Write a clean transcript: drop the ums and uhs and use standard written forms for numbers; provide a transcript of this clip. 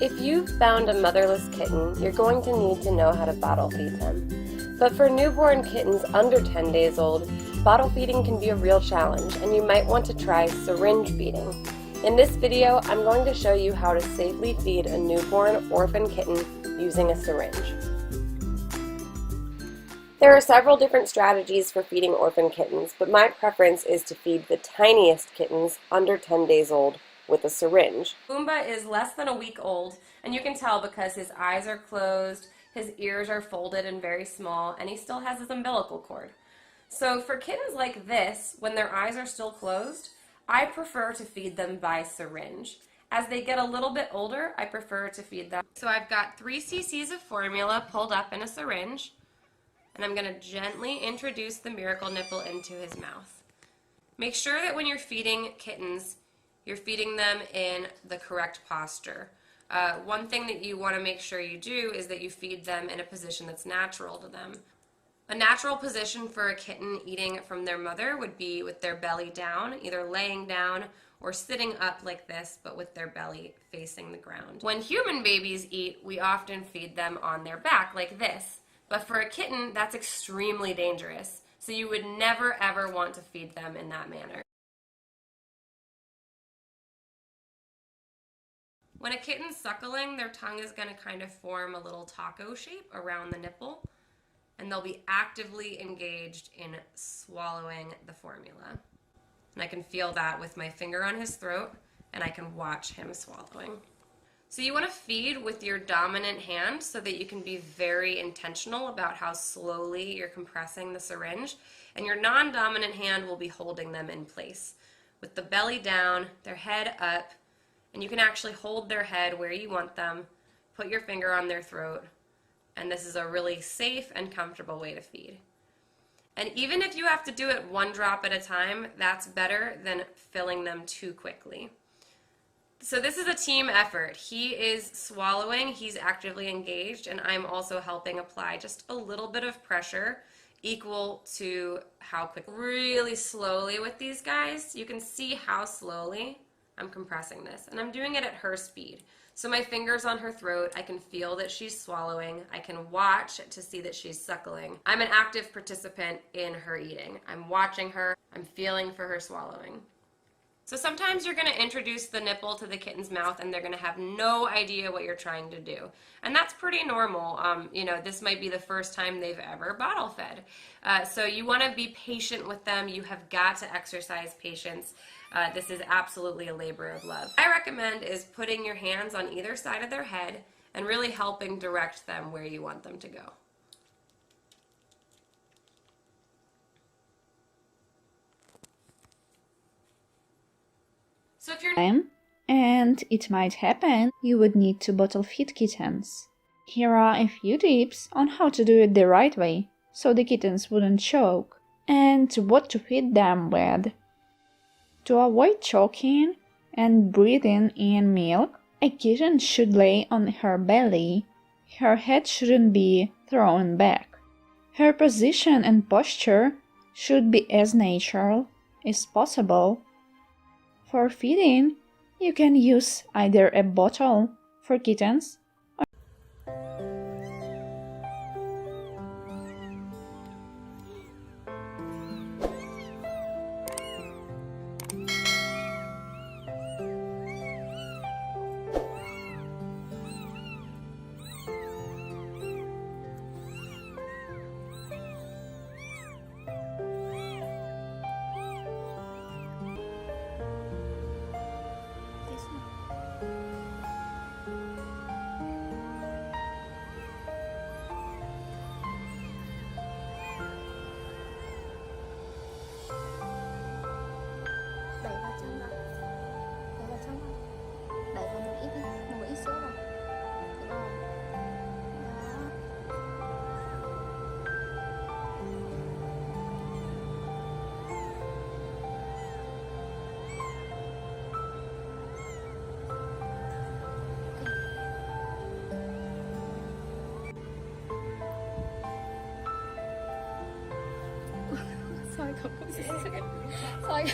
If you've found a motherless kitten, you're going to need to know how to bottle feed them. But for newborn kittens under 10 days old, bottle feeding can be a real challenge, and you might want to try syringe feeding. In this video, I'm going to show you how to safely feed a newborn orphan kitten using a syringe. There are several different strategies for feeding orphan kittens, but my preference is to feed the tiniest kittens under 10 days old with a syringe. Pumbaa is less than a week old, and you can tell because his eyes are closed, his ears are folded and very small, and he still has his umbilical cord. So for kittens like this, when their eyes are still closed, I prefer to feed them by syringe. As they get a little bit older, I prefer to feed them. So I've got 3 cc's of formula pulled up in a syringe, and I'm going to gently introduce the miracle nipple into his mouth. Make sure that when you're feeding kittens, you're feeding them in the correct posture. One thing that you want to make sure you do is that you feed them in a position that's natural to them. A natural position for a kitten eating from their mother would be with their belly down, either laying down or sitting up like this, but with their belly facing the ground. When human babies eat, we often feed them on their back like this. But for a kitten, that's extremely dangerous. So you would never ever want to feed them in that manner. When a kitten's suckling, their tongue is going to kind of form a little taco shape around the nipple, and they'll be actively engaged in swallowing the formula. And I can feel that with my finger on his throat, and I can watch him swallowing. So you want to feed with your dominant hand so that you can be very intentional about how slowly you're compressing the syringe, and your non-dominant hand will be holding them in place with the belly down, their head up, and you can actually hold their head where you want them, put your finger on their throat, and this is a really safe and comfortable way to feed. And even if you have to do it 1 drop at a time, that's better than filling them too quickly. So this is a team effort. He is swallowing, he's actively engaged, and I'm also helping apply just a little bit of pressure equal to how quick. Really slowly with these guys. You can see how slowly I'm compressing this, and I'm doing it at her speed. So my finger's on her throat, I can feel that she's swallowing, I can watch to see that she's suckling. I'm an active participant in her eating. I'm watching her, I'm feeling for her swallowing. So sometimes you're going to introduce the nipple to the kitten's mouth and they're going to have no idea what you're trying to do. And that's pretty normal. You know, this might be the first time they've ever bottle fed. So you want to be patient with them. You have got to exercise patience. This is absolutely a labor of love. I recommend is putting your hands on either side of their head and really helping direct them where you want them to go. So if you're and it might happen you would need to bottle feed kittens. Here are a few tips on how to do it the right way, so the kittens wouldn't choke, and what to feed them with. To avoid choking and breathing in milk, a kitten should lay on her belly. Her head shouldn't be thrown back. Her position and posture should be as natural as possible. For feeding, you can use either a bottle for kittens 사이가 보이세요? 사이가